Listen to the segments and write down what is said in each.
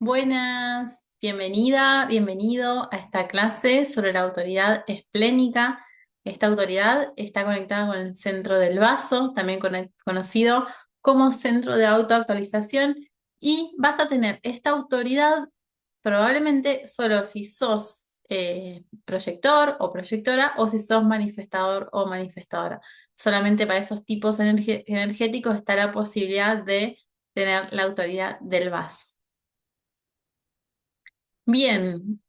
Buenas, bienvenida, bienvenido a esta clase sobre la autoridad esplénica. Esta autoridad está conectada con el centro del vaso, también conocido como centro de autoactualización, y vas a tener esta autoridad probablemente solo si sos proyector o proyectora o si sos manifestador o manifestadora. Solamente para esos tipos energéticos está la posibilidad de tener la autoridad del vaso. Bien,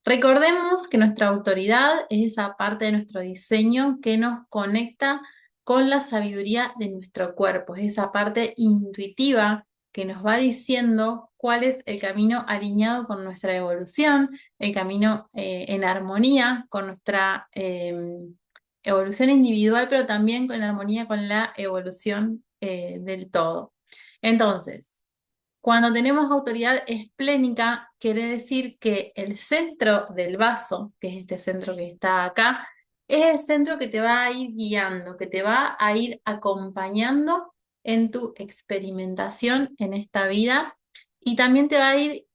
recordemos que nuestra autoridad es esa parte de nuestro diseño que nos conecta con la sabiduría de nuestro cuerpo, es esa parte intuitiva que nos va diciendo cuál es el camino alineado con nuestra evolución, el camino en armonía con nuestra evolución individual, pero también en armonía con la evolución del todo. Entonces, cuando tenemos autoridad esplénica, quiere decir que el centro del vaso, que es este centro que está acá, es el centro que te va a ir guiando, que te va a ir acompañando en tu experimentación en esta vida y también te va a ir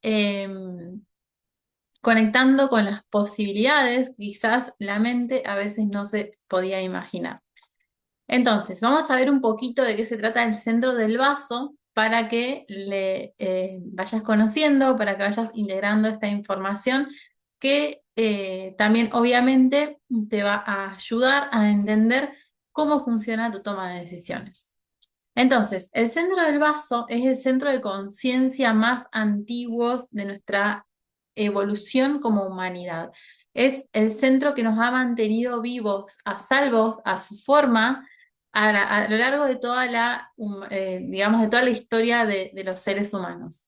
conectando con las posibilidades, quizás la mente a veces no se podía imaginar. Entonces, vamos a ver un poquito de qué se trata el centro del vaso para que le vayas conociendo, para que vayas integrando esta información que también obviamente te va a ayudar a entender cómo funciona tu toma de decisiones. Entonces, el centro del vaso es el centro de conciencia más antiguo de nuestra evolución como humanidad. Es el centro que nos ha mantenido vivos, a salvos, a su forma, a lo largo de toda digamos, de toda la historia de los seres humanos.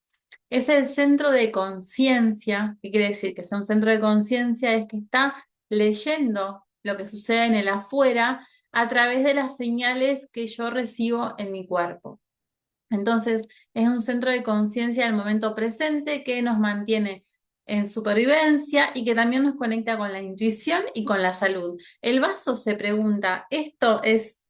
Es el centro de conciencia. ¿Qué quiere decir? Que sea un centro de conciencia es que está leyendo lo que sucede en el afuera a través de las señales que yo recibo en mi cuerpo. Entonces, es un centro de conciencia del momento presente que nos mantiene en supervivencia y que también nos conecta con la intuición y con la salud. El vaso se pregunta, ¿esto es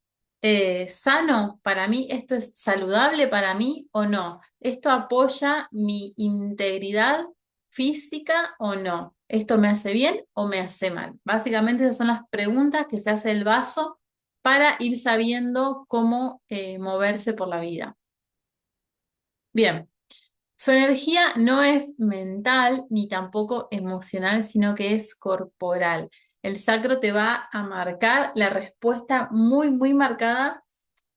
sano para mí? ¿Esto es saludable para mí o no? ¿Esto apoya mi integridad física o no? ¿Esto me hace bien o me hace mal? Básicamente esas son las preguntas que se hace el vaso para ir sabiendo cómo moverse por la vida. Bien, su energía no es mental ni tampoco emocional, sino que es corporal. El sacro te va a marcar la respuesta muy, muy marcada,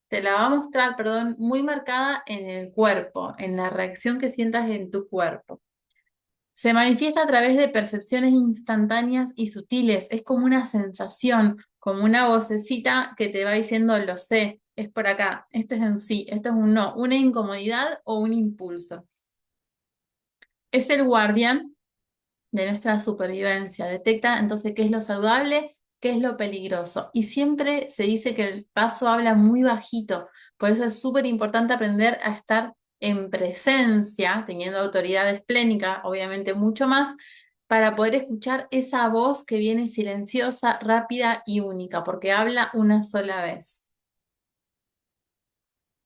te la va a mostrar, perdón, muy marcada en el cuerpo, en la reacción que sientas en tu cuerpo. Se manifiesta a través de percepciones instantáneas y sutiles. Es como una sensación, como una vocecita que te va diciendo, lo sé, es por acá, esto es un sí, esto es un no, una incomodidad o un impulso. Es el guardián de nuestra supervivencia. Detecta entonces qué es lo saludable, qué es lo peligroso. Y siempre se dice que el paso habla muy bajito. Por eso es súper importante aprender a estar en presencia, teniendo autoridad esplénica, obviamente mucho más, para poder escuchar esa voz que viene silenciosa, rápida y única, porque habla una sola vez.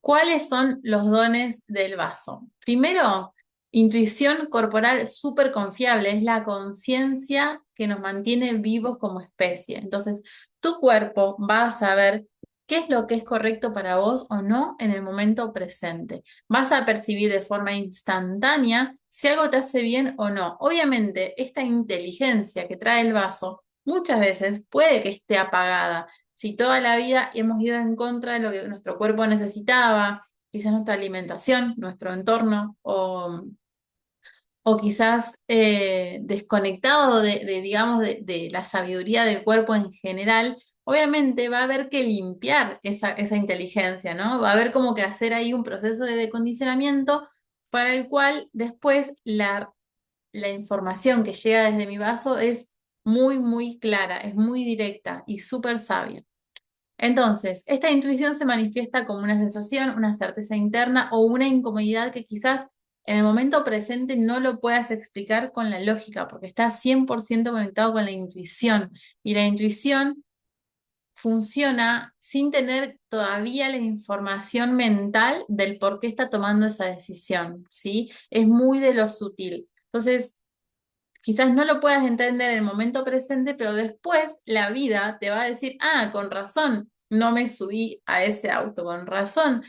¿Cuáles son los dones del vaso? Primero, intuición corporal súper confiable, es la conciencia que nos mantiene vivos como especie. Entonces, tu cuerpo va a saber qué es lo que es correcto para vos o no en el momento presente. Vas a percibir de forma instantánea si algo te hace bien o no. Obviamente, esta inteligencia que trae el vaso muchas veces puede que esté apagada si toda la vida hemos ido en contra de lo que nuestro cuerpo necesitaba, quizás nuestra alimentación, nuestro entorno, o quizás desconectado digamos, de la sabiduría del cuerpo en general, obviamente va a haber que limpiar esa inteligencia, ¿no? Va a haber como que hacer ahí un proceso de decondicionamiento para el cual después la información que llega desde mi vaso es muy, muy clara, es muy directa y súper sabia. Entonces, esta intuición se manifiesta como una sensación, una certeza interna o una incomodidad que quizás en el momento presente no lo puedas explicar con la lógica, porque está 100% conectado con la intuición. Y la intuición funciona sin tener todavía la información mental del por qué está tomando esa decisión, ¿sí? Es muy de lo sutil. Entonces, quizás no lo puedas entender en el momento presente, pero después la vida te va a decir, ah, con razón, no me subí a ese auto, con razón.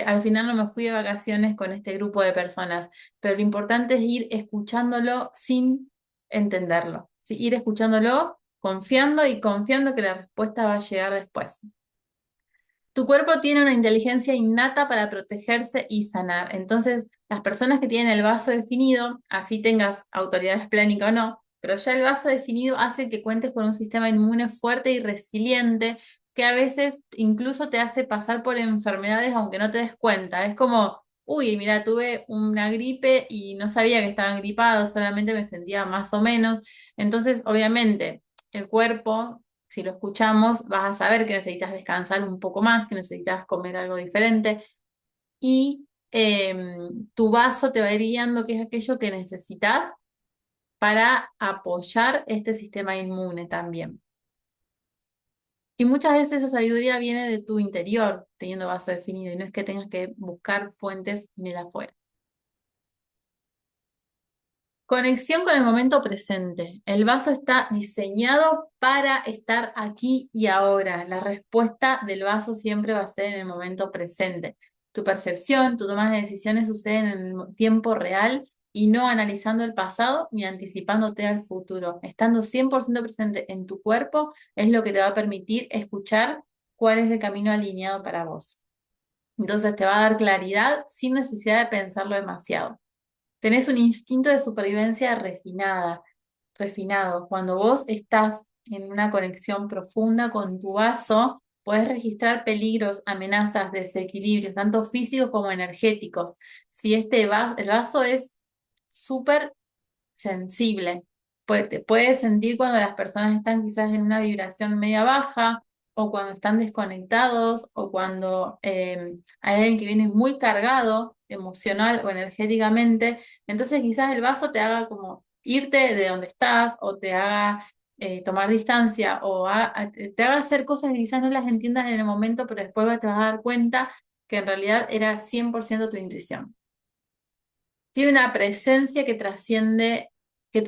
Al final no me fui de vacaciones con este grupo de personas, pero lo importante es ir escuchándolo sin entenderlo, ¿sí? Ir escuchándolo, confiando y confiando que la respuesta va a llegar después. Tu cuerpo tiene una inteligencia innata para protegerse y sanar. Entonces, las personas que tienen el vaso definido, así tengas autoridad esplénica o no, pero ya el vaso definido hace que cuentes con un sistema inmune fuerte y resiliente que a veces incluso te hace pasar por enfermedades aunque no te des cuenta. Es como, uy, mira, tuve una gripe y no sabía que estaban gripados, solamente me sentía más o menos. Entonces, obviamente, el cuerpo, si lo escuchamos, vas a saber que necesitas descansar un poco más, que necesitas comer algo diferente y tu vaso te va a ir guiando qué es aquello que necesitas para apoyar este sistema inmune también. Y muchas veces esa sabiduría viene de tu interior, teniendo vaso definido, y no es que tengas que buscar fuentes en el afuera. Conexión con el momento presente. El vaso está diseñado para estar aquí y ahora. La respuesta del vaso siempre va a ser en el momento presente. Tu percepción, tu toma de decisiones suceden en el tiempo real y no analizando el pasado ni anticipándote al futuro. Estando 100% presente en tu cuerpo es lo que te va a permitir escuchar cuál es el camino alineado para vos. Entonces te va a dar claridad sin necesidad de pensarlo demasiado. Tenés un instinto de supervivencia refinado. Cuando vos estás en una conexión profunda con tu vaso, podés registrar peligros, amenazas, desequilibrios, tanto físicos como energéticos. Si el vaso es súper sensible. Te puedes sentir cuando las personas están quizás en una vibración media baja o cuando están desconectados o cuando hay alguien que viene muy cargado emocional o energéticamente. Entonces quizás el vaso te haga como irte de donde estás o te haga tomar distancia o te haga hacer cosas que quizás no las entiendas en el momento, pero después te vas a dar cuenta que en realidad era 100% tu intuición. Tiene una presencia que trasciende,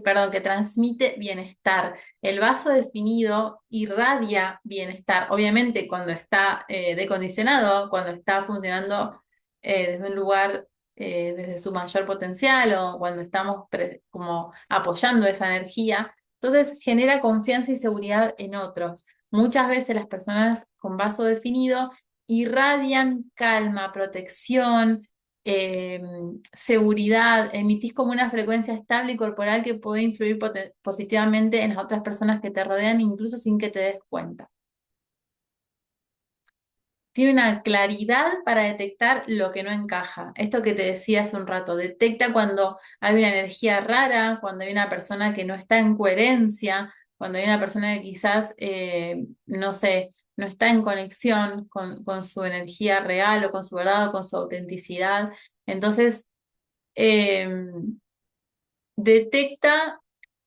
perdón, que transmite bienestar. El vaso definido irradia bienestar. Obviamente cuando está decondicionado, cuando está funcionando desde un lugar, desde su mayor potencial o cuando estamos como apoyando esa energía, entonces genera confianza y seguridad en otros. Muchas veces las personas con vaso definido irradian calma, protección, eh, seguridad, emitís como una frecuencia estable y corporal que puede influir positivamente en las otras personas que te rodean, incluso sin que te des cuenta. Tiene una claridad para detectar lo que no encaja. Esto que te decía hace un rato, detecta cuando hay una energía rara, cuando hay una persona que no está en coherencia, cuando hay una persona que quizás, no sé, no está en conexión con su energía real o con su verdad o con su autenticidad. Entonces, eh, detecta,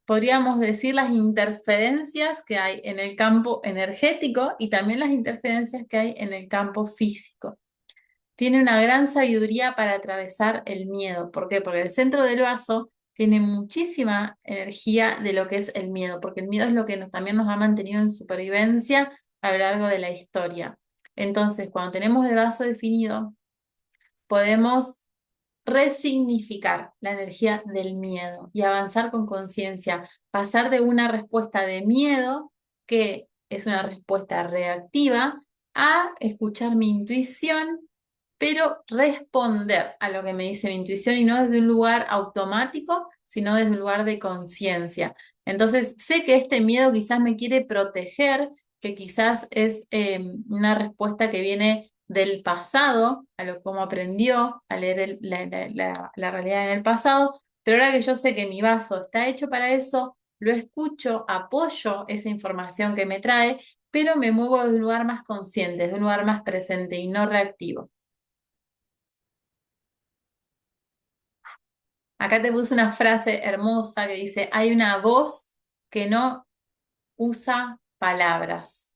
podríamos decir, las interferencias que hay en el campo energético y también las interferencias que hay en el campo físico. Tiene una gran sabiduría para atravesar el miedo. ¿Por qué? Porque el centro del vaso tiene muchísima energía de lo que es el miedo, porque el miedo es lo que también nos ha mantenido en supervivencia a lo largo de la historia. Entonces, cuando tenemos el vaso definido, podemos resignificar la energía del miedo y avanzar con conciencia, pasar de una respuesta de miedo, que es una respuesta reactiva, a escuchar mi intuición, pero responder a lo que me dice mi intuición y no desde un lugar automático, sino desde un lugar de conciencia. Entonces, sé que este miedo quizás me quiere proteger, que quizás es una respuesta que viene del pasado, a lo como aprendió a leer la realidad en el pasado, pero ahora que yo sé que mi vaso está hecho para eso, lo escucho, apoyo esa información que me trae, pero me muevo desde un lugar más consciente, desde un lugar más presente y no reactivo. Acá te puse una frase hermosa que dice, hay una voz que no usa palabras.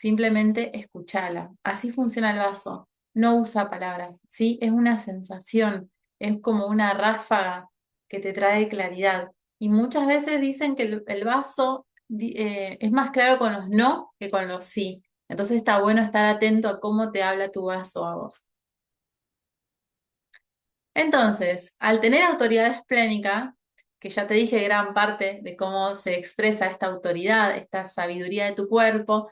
simplemente escúchala. Así funciona el vaso. No usa palabras, ¿sí? Es una sensación, es como una ráfaga que te trae claridad. Y muchas veces dicen que el vaso es más claro con los no que con los sí. Entonces está bueno estar atento a cómo te habla tu vaso a vos. Entonces, al tener autoridad esplénica, que ya te dije gran parte de cómo se expresa esta autoridad, esta sabiduría de tu cuerpo,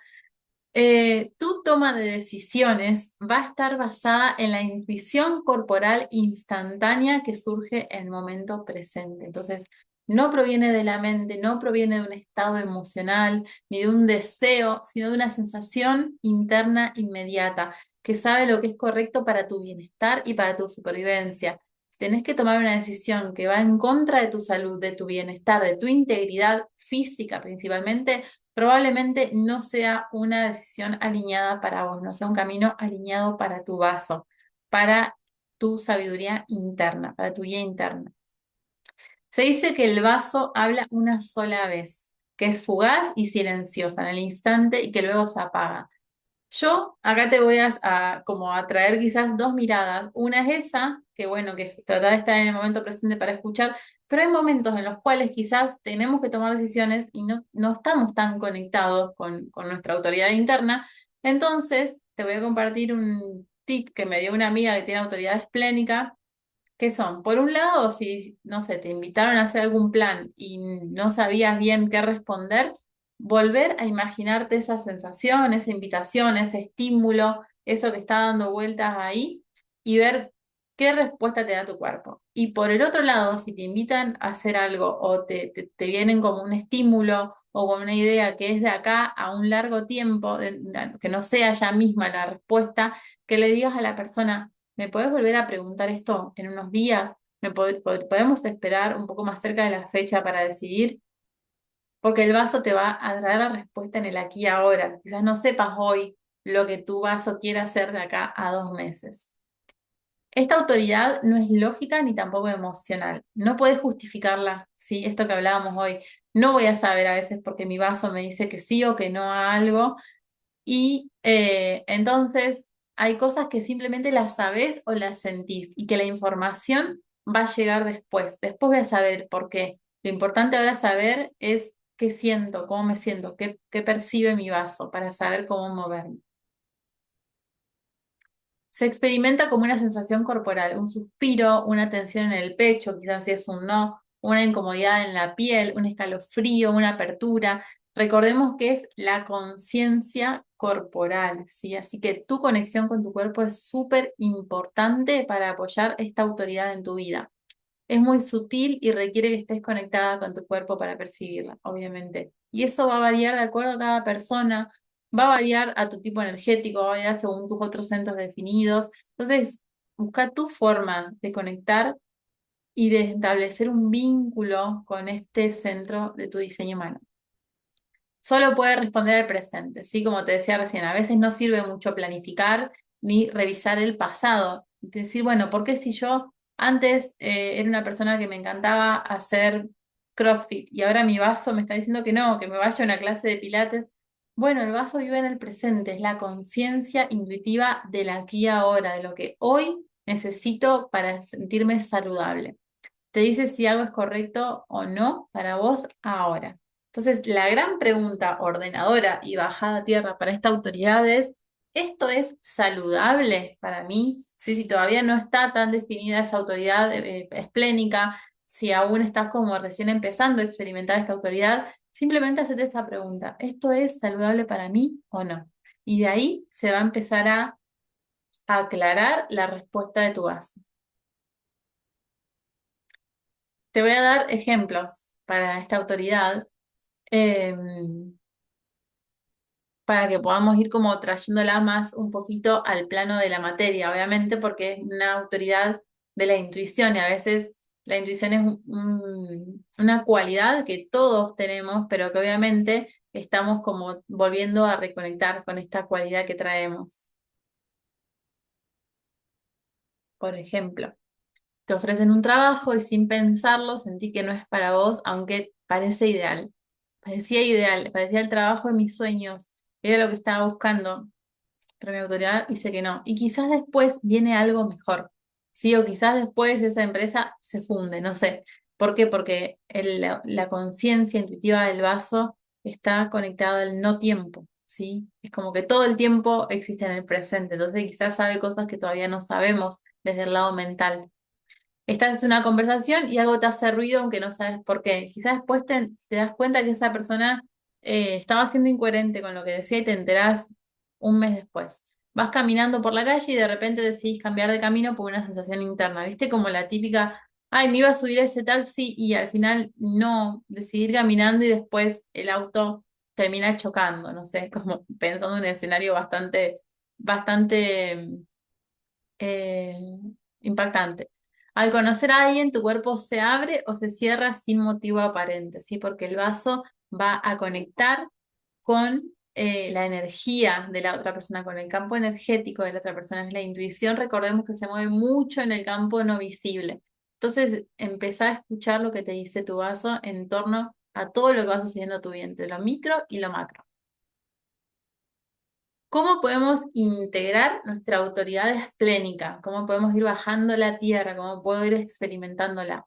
tu toma de decisiones va a estar basada en la intuición corporal instantánea que surge en el momento presente. Entonces, no proviene de la mente, no proviene de un estado emocional ni de un deseo, sino de una sensación interna inmediata que sabe lo que es correcto para tu bienestar y para tu supervivencia. Si tenés que tomar una decisión que va en contra de tu salud, de tu bienestar, de tu integridad física principalmente, probablemente no sea una decisión alineada para vos, no sea un camino alineado para tu vaso, para tu sabiduría interna, para tu guía interna. Se dice que el vaso habla una sola vez, que es fugaz y silenciosa en el instante y que luego se apaga. Yo acá te voy como a traer quizás dos miradas. Una es esa, que bueno, que es tratar de estar en el momento presente para escuchar, pero hay momentos en los cuales quizás tenemos que tomar decisiones y no estamos tan conectados con nuestra autoridad interna. Entonces, te voy a compartir un tip que me dio una amiga que tiene autoridad esplénica, que son, por un lado, si, no sé, te invitaron a hacer algún plan y no sabías bien qué responder, volver a imaginarte esa sensación, esa invitación, ese estímulo, eso que está dando vueltas ahí y ver qué respuesta te da tu cuerpo. Y por el otro lado, si te invitan a hacer algo o te vienen como un estímulo o con una idea que es de acá a un largo tiempo, que no sea ya misma la respuesta, que le digas a la persona, ¿me podés volver a preguntar esto en unos días? ¿Podemos esperar un poco más cerca de la fecha para decidir? Porque el vaso te va a dar la respuesta en el aquí y ahora. Quizás no sepas hoy lo que tu vaso quiere hacer de acá a 2 meses. Esta autoridad no es lógica ni tampoco emocional. No puedes justificarla, ¿sí? Esto que hablábamos hoy. No voy a saber a veces porque mi vaso me dice que sí o que no a algo, y entonces hay cosas que simplemente las sabes o las sentís y que la información va a llegar después. Después voy a saber por qué. Lo importante ahora saber es qué siento, cómo me siento, qué percibe mi vaso para saber cómo moverme. Se experimenta como una sensación corporal, un suspiro, una tensión en el pecho, quizás si es un no, una incomodidad en la piel, un escalofrío, una apertura. Recordemos que es la conciencia corporal, ¿sí? Así que tu conexión con tu cuerpo es súper importante para apoyar esta autoridad en tu vida. Es muy sutil y requiere que estés conectada con tu cuerpo para percibirla, obviamente. Y eso va a variar de acuerdo a cada persona, va a variar a tu tipo energético, va a variar según tus otros centros definidos. Entonces, busca tu forma de conectar y de establecer un vínculo con este centro de tu diseño humano. Solo puede responder al presente, ¿sí? Como te decía recién, a veces no sirve mucho planificar ni revisar el pasado. Y decir, bueno, ¿por qué si yo antes era una persona que me encantaba hacer CrossFit y ahora mi vaso me está diciendo que no, que me vaya a una clase de pilates? Bueno, el vaso vive en el presente, es la conciencia intuitiva del aquí y ahora, de lo que hoy necesito para sentirme saludable. Te dice si algo es correcto o no para vos ahora. Entonces, la gran pregunta ordenadora y bajada a tierra para esta autoridad es, ¿esto es saludable para mí? Sí, si todavía no está tan definida esa autoridad esplénica, si aún estás como recién empezando a experimentar esta autoridad, simplemente hacete esta pregunta, ¿esto es saludable para mí o no? Y de ahí se va a empezar a aclarar la respuesta de tu base. Te voy a dar ejemplos para esta autoridad, para que podamos ir como trayéndola más un poquito al plano de la materia, obviamente, porque es una autoridad de la intuición y a veces la intuición es una cualidad que todos tenemos, pero que obviamente estamos como volviendo a reconectar con esta cualidad que traemos. Por ejemplo, te ofrecen un trabajo y sin pensarlo sentí que no es para vos, aunque parece ideal. Parecía ideal, parecía el trabajo de mis sueños. era lo que estaba buscando, pero mi autoridad dice que no. Y quizás después viene algo mejor, ¿sí? O quizás después esa empresa se funde, no sé. ¿Por qué? Porque la conciencia intuitiva del vaso está conectada al no tiempo, ¿sí? Es como que todo el tiempo existe en el presente, entonces quizás sabe cosas que todavía no sabemos desde el lado mental. Estás en una conversación y algo te hace ruido aunque no sabes por qué. Quizás después te das cuenta que esa persona estaba siendo incoherente con lo que decía y te enterás un mes después. Vas caminando por la calle y de repente decidís cambiar de camino por una sensación interna. ¿Viste? Como la típica, ay, me iba a subir a ese taxi y al final no, decidí ir caminando y después el auto termina chocando. No sé, como pensando en un escenario bastante eh, impactante. Al conocer a alguien, tu cuerpo se abre o se cierra sin motivo aparente, ¿sí? Porque el vaso va a conectar con la energía de la otra persona, con el campo energético de la otra persona. Es la intuición, recordemos que se mueve mucho en el campo no visible. Entonces, empezá a escuchar lo que te dice tu vaso en torno a todo lo que va sucediendo a tu vida, entre lo micro y lo macro. ¿Cómo podemos integrar nuestra autoridad esplénica? ¿Cómo podemos ir bajando la tierra? ¿Cómo puedo ir experimentándola?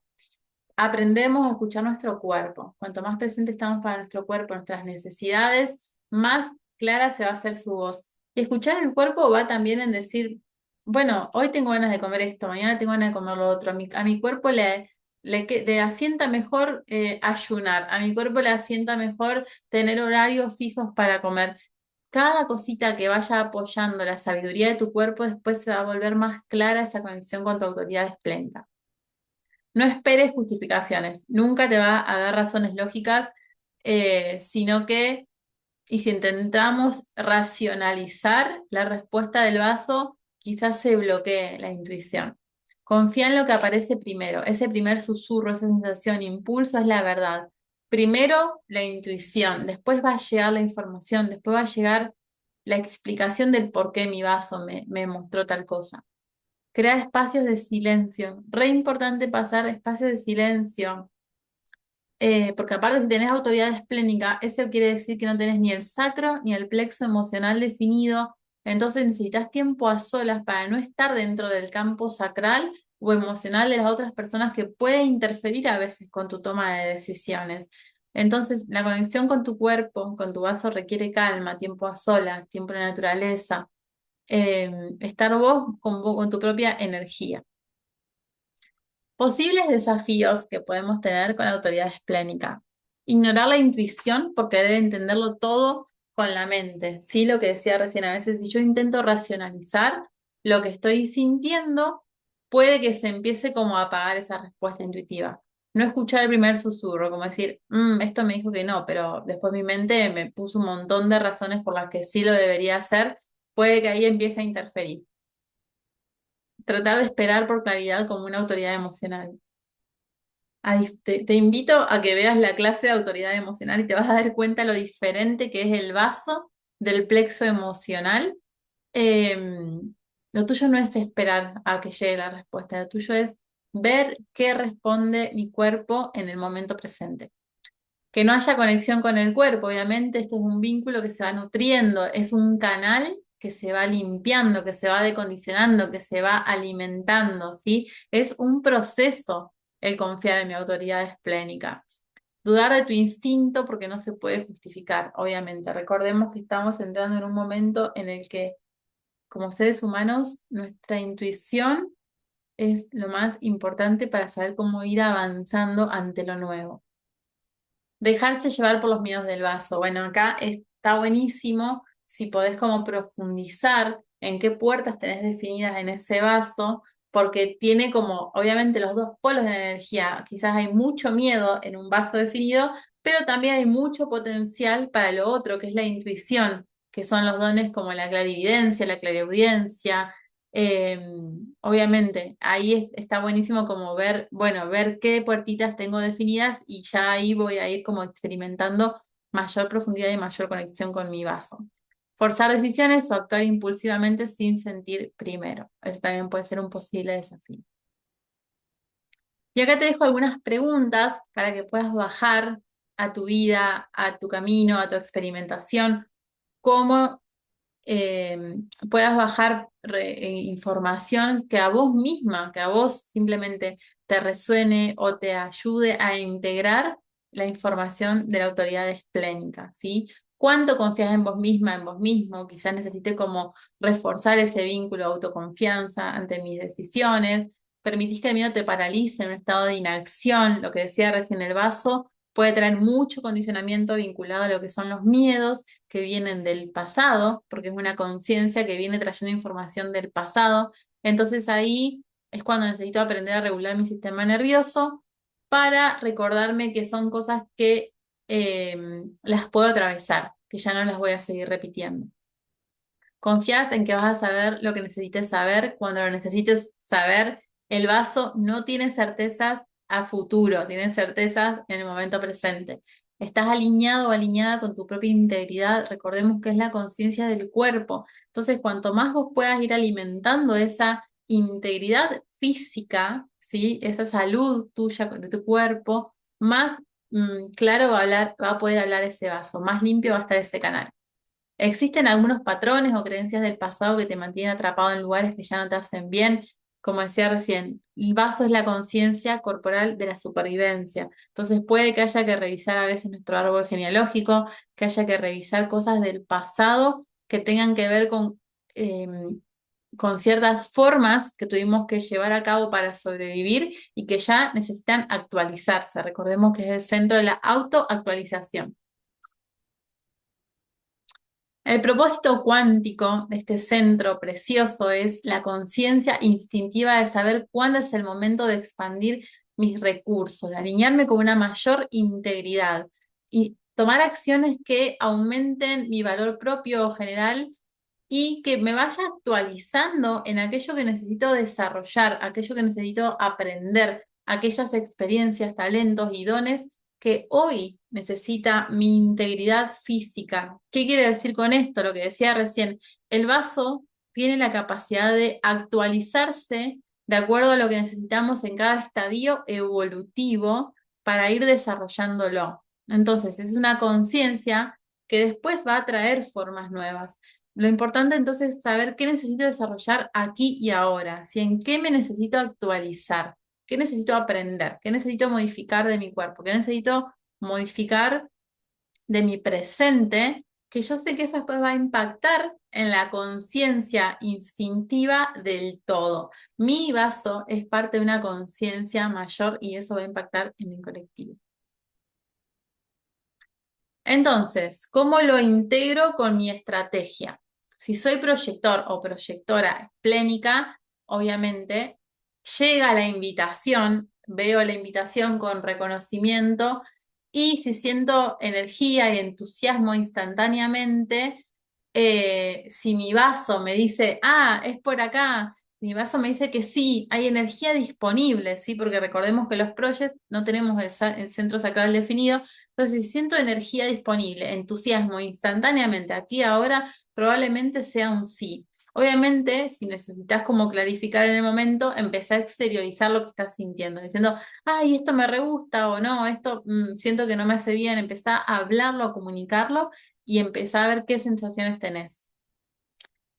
Aprendemos a escuchar nuestro cuerpo. Cuanto más presente estamos para nuestro cuerpo, nuestras necesidades, más clara se va a hacer su voz. Y escuchar el cuerpo va también en decir, bueno, hoy tengo ganas de comer esto, mañana tengo ganas de comer lo otro. A mi cuerpo le asienta mejor ayunar, a mi cuerpo le asienta mejor tener horarios fijos para comer. Cada cosita que vaya apoyando la sabiduría de tu cuerpo, después se va a volver más clara esa conexión con tu autoridad esplénica. No esperes justificaciones, nunca te va a dar razones lógicas, sino que, y si intentamos racionalizar la respuesta del vaso, quizás se bloquee la intuición. Confía en lo que aparece primero, ese primer susurro, esa sensación, impulso es la verdad. Primero la intuición, después va a llegar la información, después va a llegar la explicación del por qué mi vaso me mostró tal cosa. Crea espacios de silencio. Re importante pasar espacios de silencio. Porque aparte si tenés autoridad esplénica, eso quiere decir que no tenés ni el sacro ni el plexo emocional definido. Entonces necesitas tiempo a solas para no estar dentro del campo sacral o emocional de las otras personas que puede interferir a veces con tu toma de decisiones. Entonces, la conexión con tu cuerpo, con tu vaso requiere calma, tiempo a solas, tiempo en la naturaleza, estar vos con tu propia energía. Posibles desafíos que podemos tener con la autoridad esplénica. Ignorar la intuición por querer entenderlo todo con la mente. Sí, lo que decía recién, a veces si yo intento racionalizar lo que estoy sintiendo, puede que se empiece como a apagar esa respuesta intuitiva. No escuchar el primer susurro, como decir, esto me dijo que no, pero después mi mente me puso un montón de razones por las que sí lo debería hacer, puede que ahí empiece a interferir. Tratar de esperar por claridad como una autoridad emocional. Ay, te invito a que veas la clase de autoridad emocional y te vas a dar cuenta lo diferente que es el vaso del plexo emocional. Lo tuyo no es esperar a que llegue la respuesta, lo tuyo es ver qué responde mi cuerpo en el momento presente. Que no haya conexión con el cuerpo, obviamente, esto es un vínculo que se va nutriendo, es un canal que se va limpiando, que se va decondicionando, que se va alimentando, ¿sí? Es un proceso el confiar en mi autoridad esplénica. Dudar de tu instinto porque no se puede justificar, obviamente. Recordemos que estamos entrando en un momento en el que, como seres humanos, nuestra intuición es lo más importante para saber cómo ir avanzando ante lo nuevo. Dejarse llevar por los miedos del vaso. Bueno, acá está buenísimo si podés como profundizar en qué puertas tenés definidas en ese vaso, porque tiene como, obviamente, los dos polos de la energía. Quizás hay mucho miedo en un vaso definido, pero también hay mucho potencial para lo otro, que es la intuición, que son los dones como la clarividencia, la clariaudiencia, eh, obviamente, ahí está buenísimo como ver, bueno, ver qué puertitas tengo definidas y ya ahí voy a ir como experimentando mayor profundidad y mayor conexión con mi vaso. Forzar decisiones o actuar impulsivamente sin sentir primero. Eso también puede ser un posible desafío. Y acá te dejo algunas preguntas para que puedas bajar a tu vida, a tu camino, a tu experimentación. cómo puedas bajar información que a vos misma, que a vos simplemente te resuene o te ayude a integrar la información de la autoridad esplénica, ¿sí? ¿Cuánto confías en vos misma, en vos mismo? Quizás necesite como reforzar ese vínculo de autoconfianza ante mis decisiones. Permitís que el miedo te paralice en un estado de inacción, lo que decía recién el vaso, puede traer mucho condicionamiento vinculado a lo que son los miedos que vienen del pasado, porque es una conciencia que viene trayendo información del pasado. Entonces ahí es cuando necesito aprender a regular mi sistema nervioso para recordarme que son cosas que las puedo atravesar, que ya no las voy a seguir repitiendo. Confías en que vas a saber lo que necesites saber cuando lo necesites saber. El vaso no tiene certezas a futuro, tiene certezas en el momento presente. Estás alineado o alineada con tu propia integridad. Recordemos que es la conciencia del cuerpo. Entonces, cuanto más vos puedas ir alimentando esa integridad física, ¿sí? Esa salud tuya de tu cuerpo, más claro va a poder hablar ese vaso, más limpio va a estar ese canal. Existen algunos patrones o creencias del pasado que te mantienen atrapado en lugares que ya no te hacen bien. Como decía recién, el vaso es la conciencia corporal de la supervivencia. Entonces puede que haya que revisar a veces nuestro árbol genealógico, que haya que revisar cosas del pasado que tengan que ver eh, con ciertas formas que tuvimos que llevar a cabo para sobrevivir y que ya necesitan actualizarse. Recordemos que es el centro de la autoactualización. El propósito cuántico de este centro precioso es la conciencia instintiva de saber cuándo es el momento de expandir mis recursos, de alinearme con una mayor integridad y tomar acciones que aumenten mi valor propio o general y que me vaya actualizando en aquello que necesito desarrollar, aquello que necesito aprender, aquellas experiencias, talentos y dones que hoy necesita mi integridad física. ¿Qué quiere decir con esto? Lo que decía recién, el vaso tiene la capacidad de actualizarse de acuerdo a lo que necesitamos en cada estadio evolutivo para ir desarrollándolo. Entonces, es una conciencia que después va a traer formas nuevas. Lo importante entonces es saber qué necesito desarrollar aquí y ahora, si en qué me necesito actualizar. ¿Qué necesito aprender? ¿Qué necesito modificar de mi cuerpo? ¿Qué necesito modificar de mi presente? Que yo sé que eso después va a impactar en la conciencia instintiva del todo. Mi vaso es parte de una conciencia mayor y eso va a impactar en el colectivo. Entonces, ¿cómo lo integro con mi estrategia? Si soy proyector o proyectora esplénica, obviamente llega la invitación, veo la invitación con reconocimiento y si siento energía y entusiasmo instantáneamente, si mi vaso me dice, ah, es por acá, mi vaso me dice que sí, hay energía disponible, ¿sí? Porque recordemos que los projects no tenemos el centro sacral definido. Entonces, si siento energía disponible, entusiasmo instantáneamente, aquí ahora, probablemente sea un sí. Obviamente, si necesitas como clarificar en el momento, empecé a exteriorizar lo que estás sintiendo, diciendo, ay, esto me re gusta o no, esto siento que no me hace bien, empezá a hablarlo, a comunicarlo y empezá a ver qué sensaciones tenés.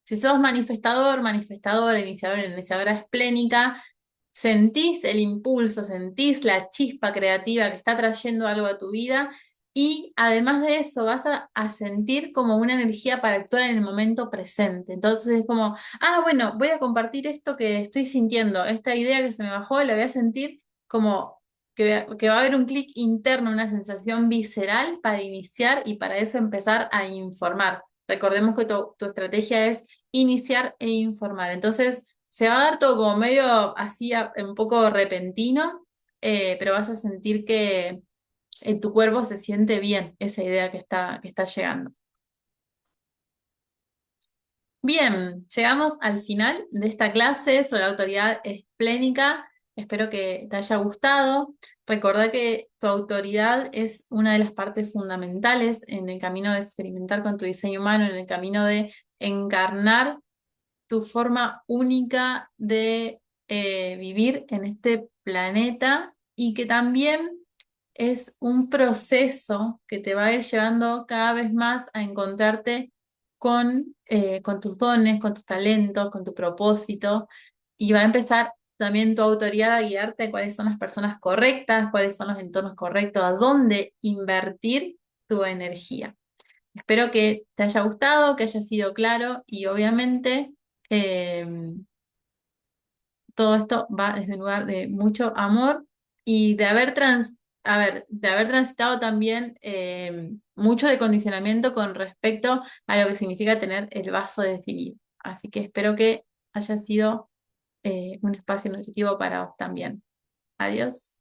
Si sos manifestador, manifestadora, iniciador, iniciadora esplénica, sentís el impulso, sentís la chispa creativa que está trayendo algo a tu vida y además de eso vas a sentir como una energía para actuar en el momento presente. Entonces es como, ah, bueno, voy a compartir esto que estoy sintiendo, esta idea que se me bajó, la voy a sentir como que va a haber un clic interno, una sensación visceral para iniciar y para eso empezar a informar. Recordemos que tu estrategia es iniciar e informar. Entonces, se va a dar todo como medio así, un poco repentino, pero vas a sentir que en tu cuerpo se siente bien esa idea que está llegando. Bien, llegamos al final de esta clase sobre la autoridad esplénica. Espero que te haya gustado. Recordá que tu autoridad es una de las partes fundamentales en el camino de experimentar con tu diseño humano, en el camino de encarnar tu forma única de vivir en este planeta y que también es un proceso que te va a ir llevando cada vez más a encontrarte con tus dones, con tus talentos, con tu propósito, y va a empezar también tu autoridad a guiarte a cuáles son las personas correctas, cuáles son los entornos correctos, a dónde invertir tu energía. Espero que te haya gustado, que haya sido claro y obviamente todo esto va desde un lugar de mucho amor y de de haber transitado también mucho de condicionamiento con respecto a lo que significa tener el vaso definido. Así que espero que haya sido un espacio nutritivo para vos también. Adiós.